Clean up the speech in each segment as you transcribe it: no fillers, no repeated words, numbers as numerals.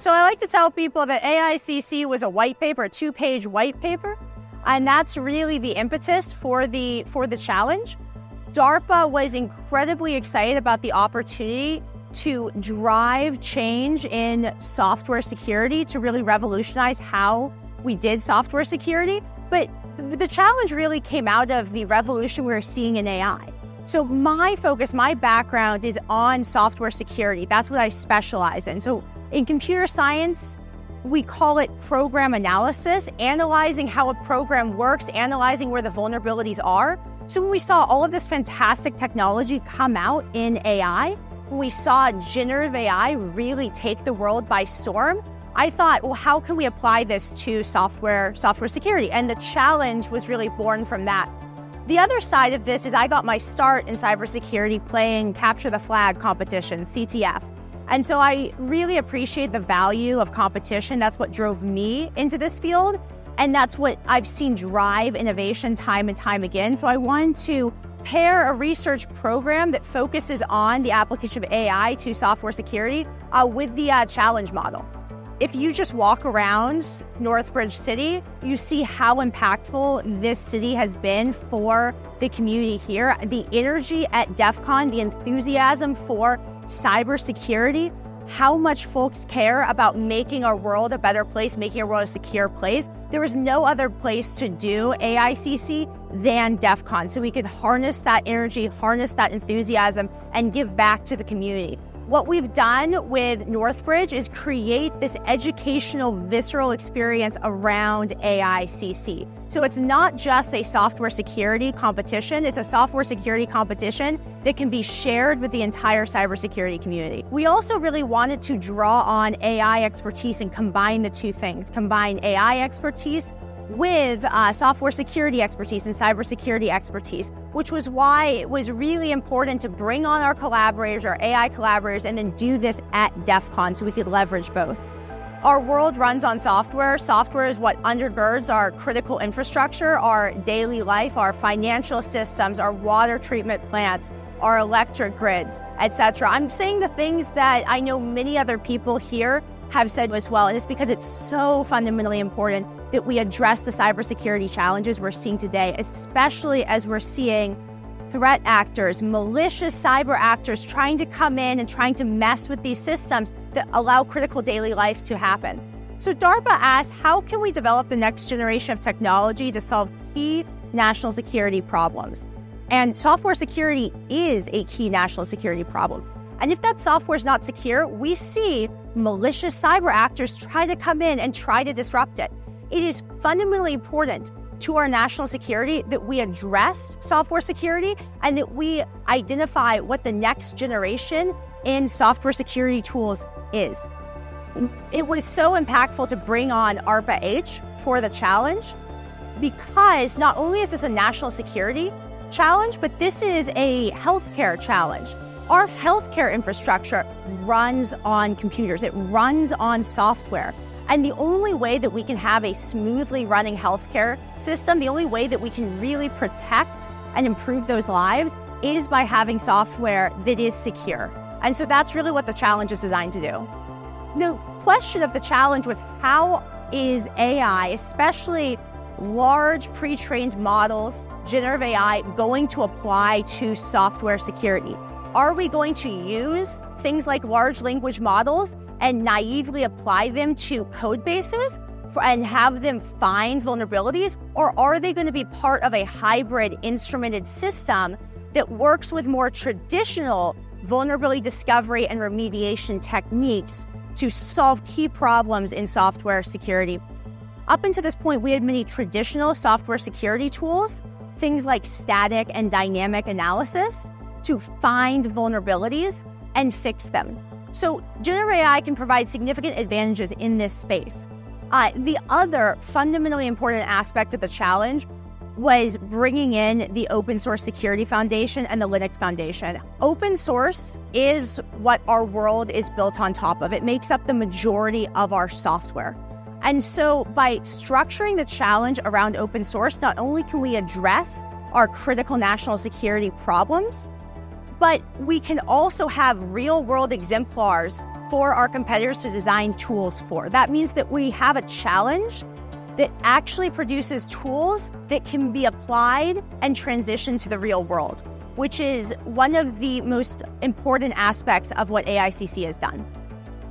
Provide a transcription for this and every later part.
So I like to tell people that AICC was a white paper, a 2-page white paper, and that's really the impetus for the challenge. DARPA was incredibly excited about the opportunity to drive change in software security, to really revolutionize how we did software security. But the challenge really came out of the revolution we were seeing in AI. So my focus, my background is on software security. That's what I specialize in. So in computer science, we call it program analysis, analyzing how a program works, analyzing where the vulnerabilities are. So when we saw all of this fantastic technology come out in AI, when we saw generative AI really take the world by storm, I thought, well, how can we apply this to software security? And the challenge was really born from that. The other side of this is I got my start in cybersecurity playing Capture the Flag competition, CTF. And so I really appreciate the value of competition. That's what drove me into this field. And that's what I've seen drive innovation time and time again. So I wanted to pair a research program that focuses on the application of AI to software security with the challenge model. If you just walk around Northbridge City, you see how impactful this city has been for the community here. The energy at DEF CON, the enthusiasm for cybersecurity, how much folks care about making our world a better place, making our world a secure place. There is no other place to do AICC than DEF CON. So we could harness that energy, harness that enthusiasm, and give back to the community. What we've done with Northbridge is create this educational, visceral experience around AICC. So it's not just a software security competition, it's a software security competition that can be shared with the entire cybersecurity community. We also really wanted to draw on AI expertise and combine the two things, combine AI expertise with software security expertise and cybersecurity expertise, which was why it was really important to bring on our collaborators, our AI collaborators, and then do this at DEF CON so we could leverage both. Our world runs on software. Software is what undergirds our critical infrastructure, our daily life, our financial systems, our water treatment plants, our electric grids, etc. I'm saying the things that I know many other people here have said as well, and it's because it's so fundamentally important that we address the cybersecurity challenges we're seeing today, especially as we're seeing threat actors, malicious cyber actors trying to come in and trying to mess with these systems that allow critical daily life to happen. So DARPA asked, how can we develop the next generation of technology to solve key national security problems? And software security is a key national security problem. And if that software is not secure, we see malicious cyber actors try to come in and try to disrupt it. It is fundamentally important to our national security that we address software security and that we identify what the next generation in software security tools is. It was so impactful to bring on ARPA-H for the challenge because not only is this a national security challenge, but this is a healthcare challenge. Our healthcare infrastructure runs on computers. It runs on software. And the only way that we can have a smoothly running healthcare system, the only way that we can really protect and improve those lives is by having software that is secure. And so that's really what the challenge is designed to do. The question of the challenge was, how is AI, especially large pre-trained models, generative AI, going to apply to software security? Are we going to use things like large language models and naively apply them to code bases and have them find vulnerabilities? Or are they going to be part of a hybrid instrumented system that works with more traditional vulnerability discovery and remediation techniques to solve key problems in software security? Up until this point, we had many traditional software security tools, things like static and dynamic analysis, to find vulnerabilities and fix them. So generative AI can provide significant advantages in this space. The other fundamentally important aspect of the challenge was bringing in the Open Source Security Foundation and the Linux Foundation. Open source is what our world is built on top of. It makes up the majority of our software. And so by structuring the challenge around open source, not only can we address our critical national security problems, but we can also have real-world exemplars for our competitors to design tools for. That means that we have a challenge that actually produces tools that can be applied and transitioned to the real world, which is one of the most important aspects of what AICC has done.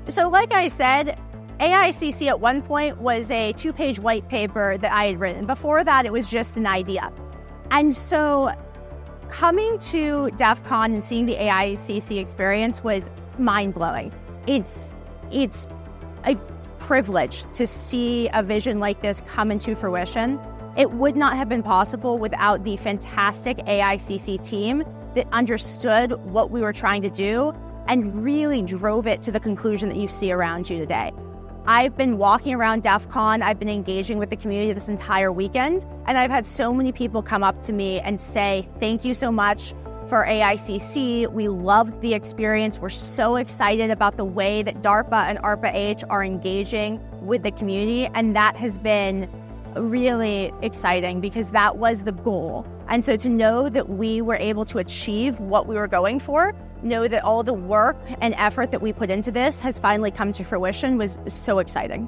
So like I said, AICC at one point was a 2-page white paper that I had written. Before that, it was just an idea. And so coming to DEF CON and seeing the AICC experience was mind-blowing. It's a privilege to see a vision like this come into fruition. It would not have been possible without the fantastic AICC team that understood what we were trying to do and really drove it to the conclusion that you see around you today. I've been walking around DEF CON, I've been engaging with the community this entire weekend, and I've had so many people come up to me and say, thank you so much for AICC. We loved the experience. We're so excited about the way that DARPA and DARPA are engaging with the community, and that has been really exciting because that was the goal. And so to know that we were able to achieve what we were going for, know that all the work and effort that we put into this has finally come to fruition was so exciting.